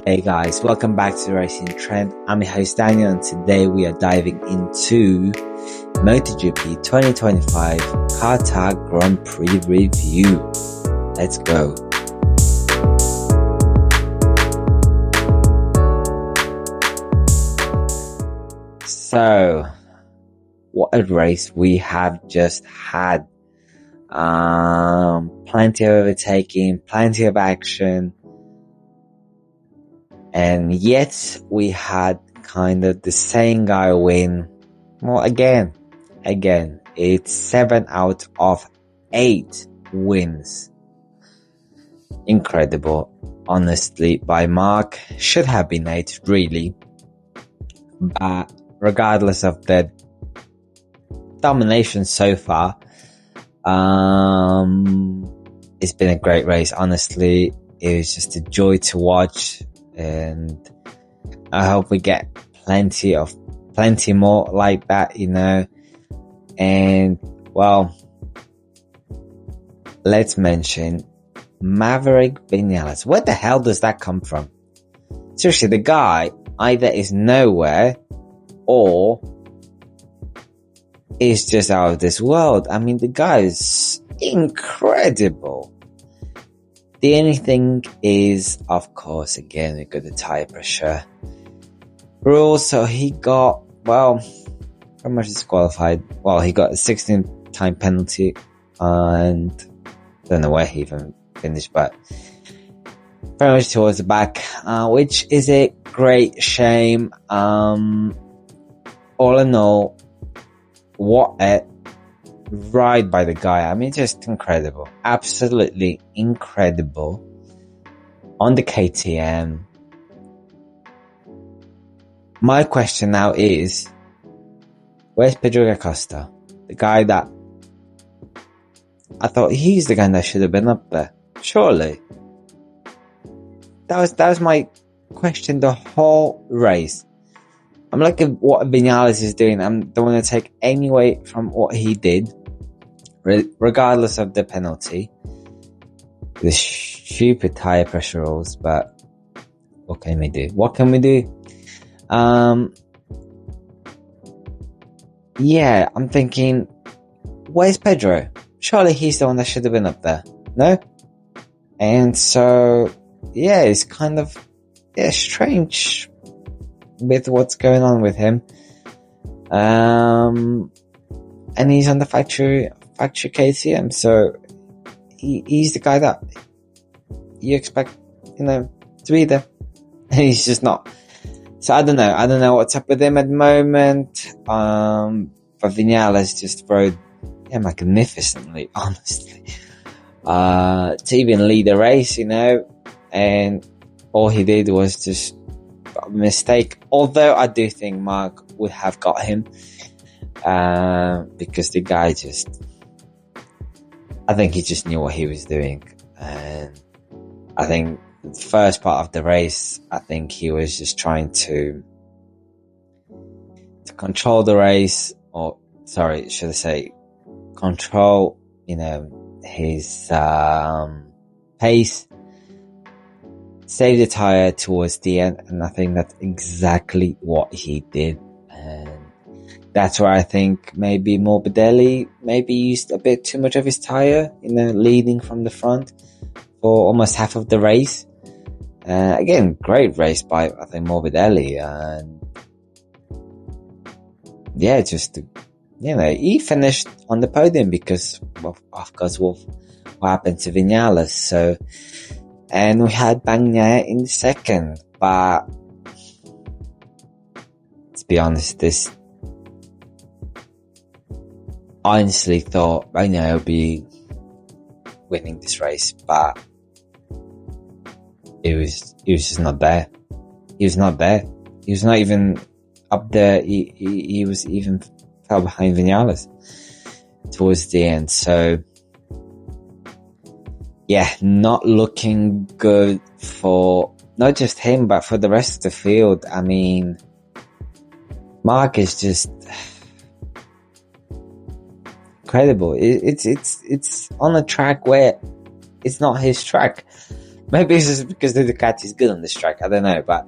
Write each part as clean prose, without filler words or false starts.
Hey guys, welcome back to the Racing Trend. I'm your host Daniel, and today we are diving into MotoGP 2025 Qatar Grand Prix review. Let's go. So, what a race we have just had. Plenty of overtaking, plenty of action. And yet we had kind of the same guy win. Well, again, it's 7 out of 8 wins. Incredible, honestly, by Mark. Should have been 8, really. But regardless of the domination so far, it's been a great race, honestly. It was just a joy to watch. And I hope we get plenty more like that, and well, let's mention Maverick Vinales. Where the hell does that come from? Seriously, the guy either is nowhere or is just out of this world. I mean, the guy is incredible. The only thing is, of course, again, we got the tire pressure rule. So he got, pretty much disqualified. Well, he got a 16-time penalty, and I don't know where he even finished, but very much towards the back, which is a great shame. All in all, what a ride by the guy. I mean, just incredible. Absolutely incredible. On the KTM. My question now is, where's Pedro Acosta? The guy that I thought he's the guy that should have been up there. Surely. That was my question the whole race. I'm looking at what Vinales is doing. I don't want to take any away from what he did, regardless of the penalty. The stupid tire pressure rules, but what can we do? Yeah, I'm thinking, where's Pedro? Surely he's the one that should have been up there, no? And so, yeah, it's kind of strange with what's going on with him. And he's on the factory KTM, so he's the guy that you expect, to be there. And he's just not. So I don't know what's up with him at the moment. But Vinales just rode magnificently, honestly. To even lead the race, and all he did was just a mistake. Although I do think Mark would have got him, because the guy I think he just knew what he was doing. And I think the first part of the race, I think he was just trying to control the race, or sorry, should I say control, his pace, save the tire towards the end, and I think that's exactly what he did. And that's where I think maybe Morbidelli used a bit too much of his tire, leading from the front for almost half of the race. Again, great race by, I think, Morbidelli. And yeah, he finished on the podium because, of course, what happened to Vinales. So, and we had Bagnaia in second, but to be honest, I honestly thought Bagnaia would be winning this race, but he was just not there. He was not there. He was not even up there. He was even fell behind Vinales towards the end. So yeah, not looking good for not just him, but for the rest of the field. I mean, Mark is just incredible. It's on a track where it's not his track. Maybe it's just because the Ducati is good on this track. I don't know, but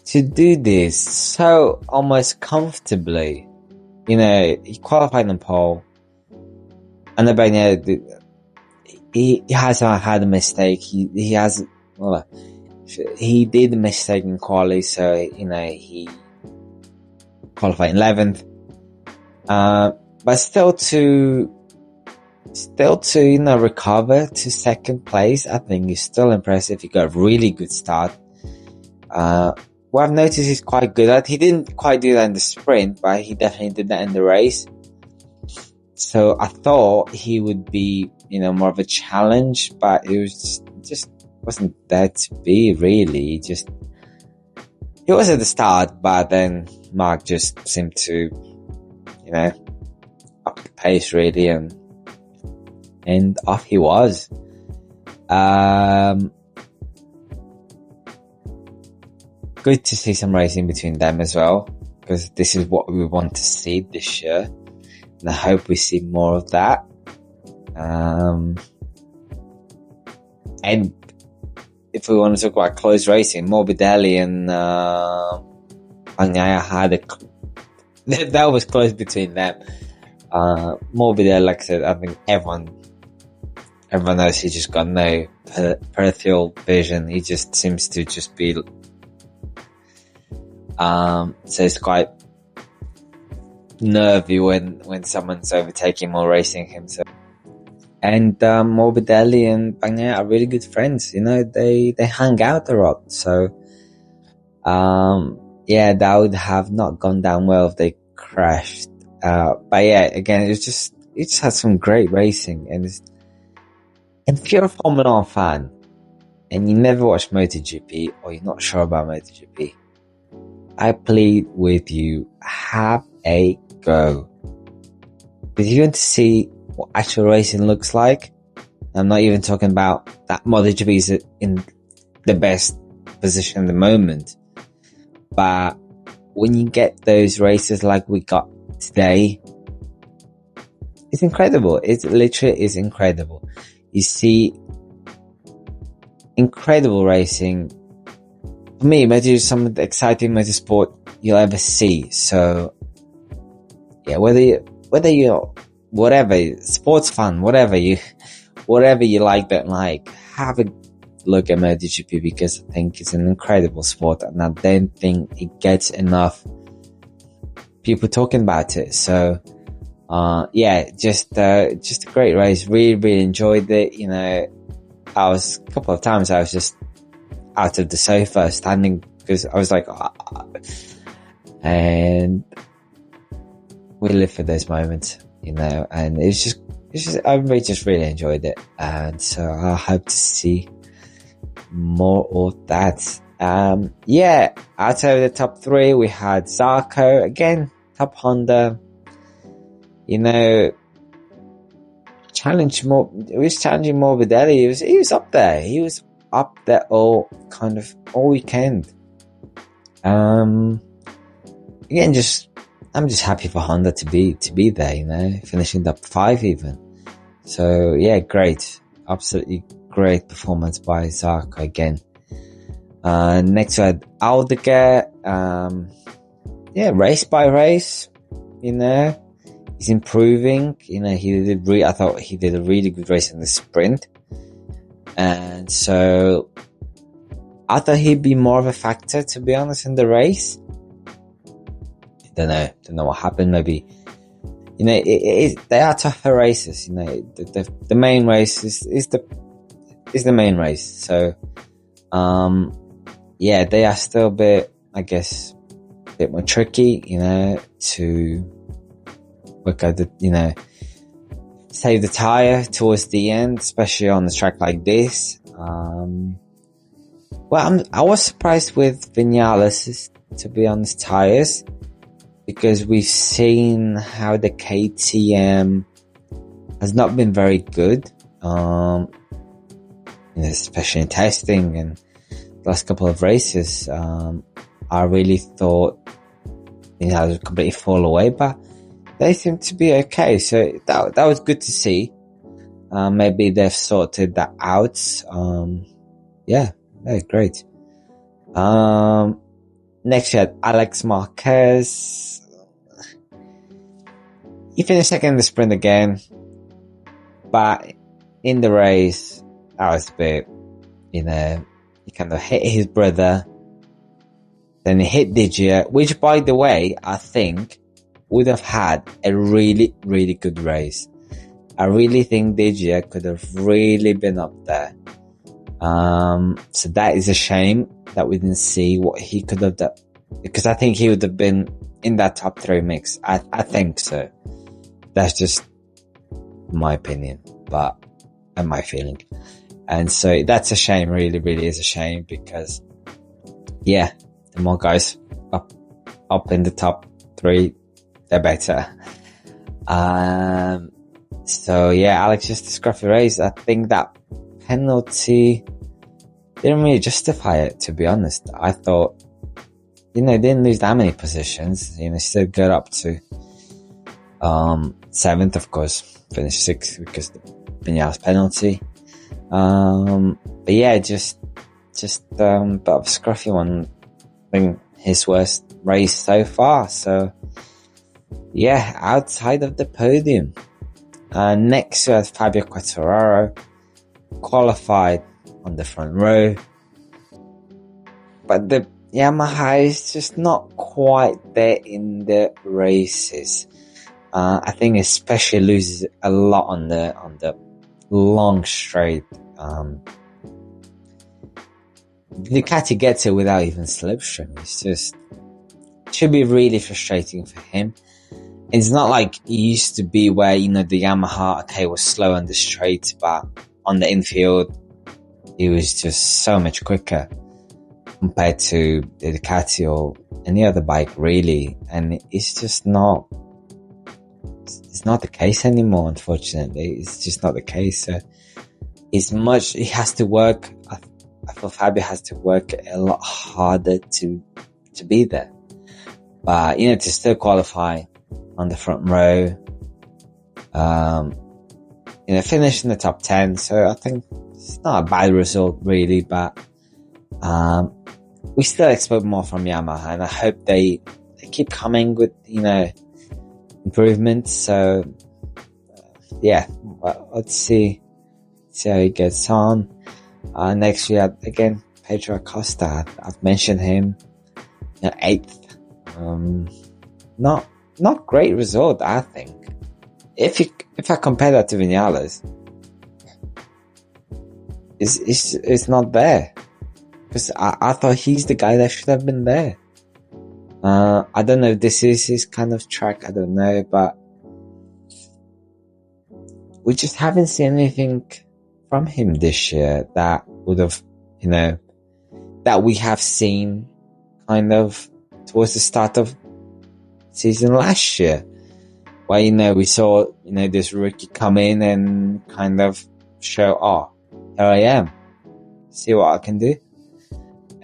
to do this so almost comfortably, he qualified on pole, and then he hasn't had a mistake. He did a mistake in quali, so he qualified in 11th. But still to recover to second place, I think is still impressive. He got a really good start. What I've noticed he's quite good at. He didn't quite do that in the sprint, but he definitely did that in the race. So I thought he would be, more of a challenge, but it was just wasn't there to be, really. He was at the start, but then Mark just seemed to, up the pace, really, and off he was. Good to see some racing between them as well, because this is what we want to see this year, and I hope we see more of that. And if we want to talk about close racing, Morbidelli and Bagnaia had that was close between them. Morbidelli, like I said, I think everyone knows he just got no peripheral vision. He just seems to just be so it's quite nervy when someone's overtaking him or racing him. So, and Morbidelli and Bagnaia are really good friends. They hang out a lot. So, that would have not gone down well if they crashed. But yeah, again, it just had some great racing. And if you're a Formula 1 fan and you never watched MotoGP, or you're not sure about MotoGP, I plead with you, have a go. If you want to see what actual racing looks like, I'm not even talking about that MotoGP is in the best position at the moment, but when you get those races like we got today, it's incredible. It literally is incredible. You see incredible racing. For me, maybe some of the exciting motorsport you'll ever see. So, yeah, whether you're whatever sports fan, whatever you like, don't like, have a look at MotoGP, because I think it's an incredible sport, and I don't think it gets enough people talking about it. So, just a great race. Really, really enjoyed it. A couple of times I was just out of the sofa standing, because I was like, and we live for those moments, and it's just everybody just really enjoyed it, and so I hope to see more of that. Outside of the top three, we had Zarco again, top Honda. Challenging Morbidelli. He was up there. He was up there all weekend. Again, I'm just happy for Honda to be there, finishing top 5 even. So yeah, great. Absolutely great performance by Zarco again. Next we had Aldeguer. Race by race, he's improving. I thought he did a really good race in the sprint. And so I thought he'd be more of a factor, to be honest, in the race. Don't know what happened. Maybe, they are tougher races. The main race is the main race. So, they are still a bit, I guess, a bit more tricky, to work out save the tire towards the end, especially on a track like this. I was surprised with Vinales, to be honest, tires, because we've seen how the KTM has not been very good, especially in testing and the last couple of races. I really thought it would completely fall away, but they seem to be okay. So that was good to see. maybe they've sorted that out. Yeah, great. Next we had Alex Marquez. He finished second in the sprint again, but in the race, that was a bit, he kind of hit his brother, then he hit Digia, which, by the way, I think would have had a really, really good race. I really think Digia could have really been up there. So that is a shame that we didn't see what he could have done, because I think he would have been in that top 3 mix. I think so. That's just my opinion, and my feeling. And so that's a shame, really, really is a shame, because the more guys up in the top 3, they're better. So Alex, just a scruffy race. I think that penalty didn't really justify it, to be honest. I thought, didn't lose that many positions, still got up to 7th, of course, finished 6th because the Vinales penalty. But just bit of a scruffy one. I think his worst race so far. So outside of the podium. Next we had Fabio Quartararo, qualified on the front row, but the Yamaha is just not quite there in the races. I think especially loses a lot on the long straight. Ducati gets it without even slipstream. It should be really frustrating for him. It's not like it used to be where, the Yamaha, was slow on the straight, but on the infield, it was just so much quicker compared to the Ducati or any other bike, really. And it's just not the case anymore, unfortunately. It's just not the case. So he has to work. I feel Fabio has to work a lot harder to be there. But, to still qualify on the front row, finish in the top 10. So I think it's not a bad result, really, but, we still expect more from Yamaha, and I hope they keep coming with, improvements. So, let's see how he gets on. Next we had, again, Pedro Acosta. I've mentioned him, 8th. Not great result, I think. If I compare that to Vinales, it's not there. Because I thought he's the guy that should have been there. I don't know if this is his kind of track, I don't know, but we just haven't seen anything from him this year that would have, that we have seen kind of towards the start of season last year, where, we saw, this rookie come in and kind of show, here I am, see what I can do.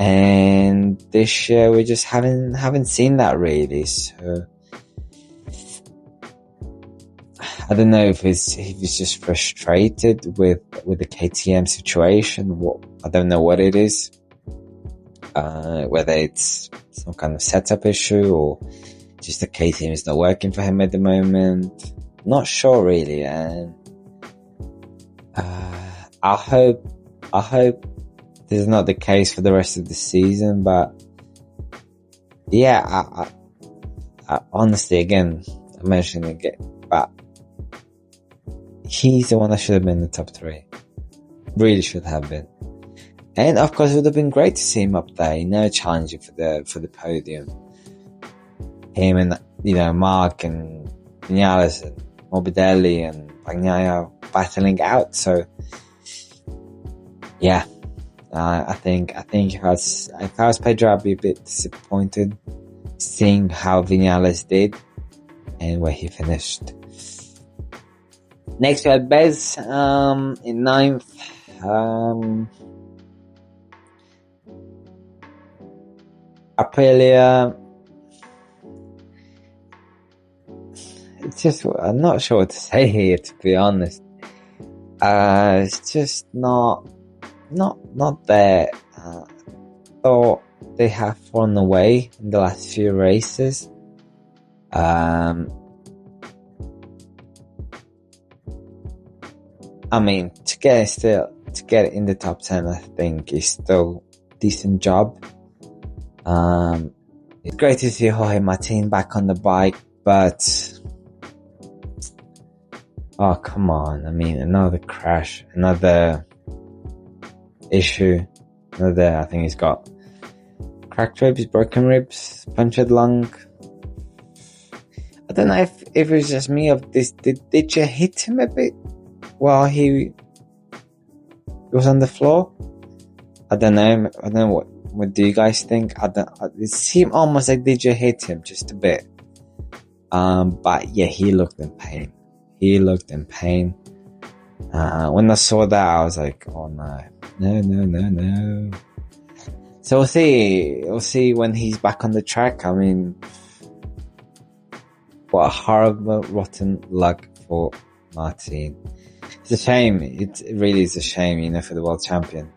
And this year we just haven't seen that, really. So I don't know if he's just frustrated with the KTM situation. I don't know what it is. Whether it's some kind of setup issue or just the KTM is not working for him at the moment. Not sure, really. And I hope this is not the case for the rest of the season, but I honestly, again, I mentioned it again, but he's the one that should have been in the top 3. Really should have been. And of course, it would have been great to see him up there, challenging for the podium. Him and, Mark and Vinales and Morbidelli and Bagnaia battling out. So, I think if I was Pedro, I'd be a bit disappointed seeing how Vinales did and where he finished. Next we had Bez in 9th. Aprilia. It's just, I'm not sure what to say here, to be honest. It's just not there. Thought they have fallen away in the last few races. I mean, to get it in the top 10, I think is still a decent job. It's great to see Jorge Martin back on the bike, but oh, come on. I mean, another crash, another issue, I think he's got cracked ribs, broken ribs, punctured lung. I don't know if it was just me of this. Did you hit him a bit while he was on the floor? I don't know. What do you guys think? It seemed almost like did you hit him just a bit? But yeah, he looked in pain. When I saw that, I was like, oh no. So we'll see when he's back on the track. I mean, what a horrible, rotten luck for Martin. It's a shame. It really is a shame, for the world champion.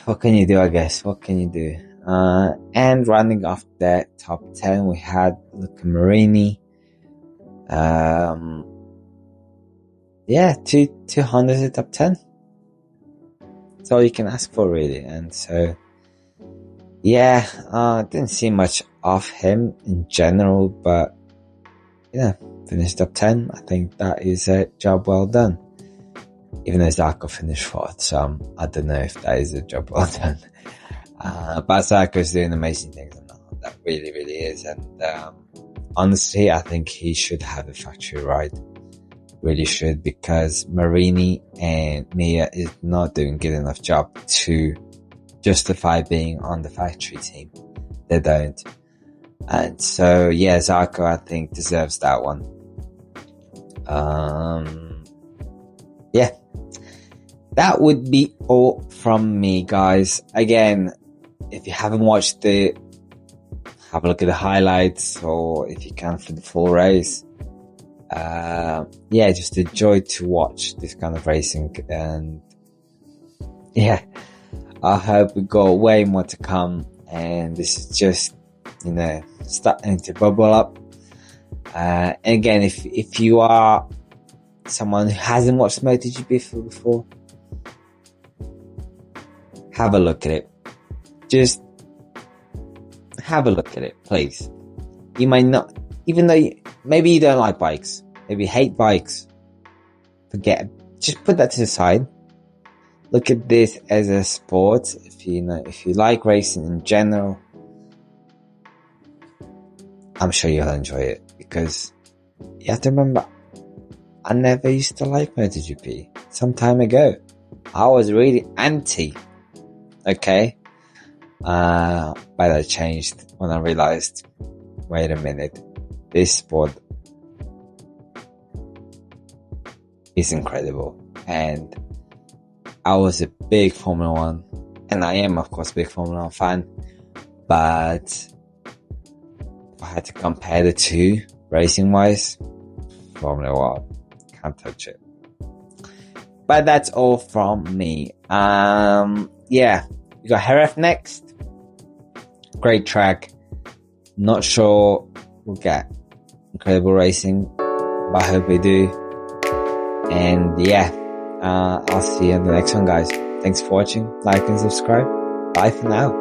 What can you do, I guess? What can you do? And running off that top 10, we had Luca Marini. 200 in the top 10. That's all you can ask for, really. And so, didn't see much of him in general, but finished top 10. I think that is a job well done. Even though Zarco finished 4th, so I don't know if that is a job well done. But Zarco's doing amazing things, and that really, really is. And honestly, I think he should have a factory ride. Really should, because Marini and Mia is not doing good enough job to justify being on the factory team. They don't. And so, Zarco, I think, deserves that one. That would be all from me, guys. Again, if you haven't watched it, have a look at the highlights, or if you can for the full race. Just enjoy to watch this kind of racing, and I hope we got way more to come, and this is just, starting to bubble up. And again, if you are someone who hasn't watched MotoGP before, have a look at it. Just have a look at it, please. You might not, even though maybe you don't like bikes, maybe you hate bikes, just put that to the side. Look at this as a sport. If you like racing in general, I'm sure you'll enjoy it, because you have to remember, I never used to like MotoGP. Some time ago, I was really anti. Okay? But I changed when I realized, wait a minute, this sport is incredible. And I was a big Formula 1, and I am, of course, a big Formula 1 fan, but if I had to compare the two, racing-wise, Formula 1, can't touch it. But that's all from me. We got Jerez next. Great track. Not sure we'll get incredible racing, but I hope we do. And I'll see you in the next one, guys. Thanks for watching. Like and subscribe. Bye for now.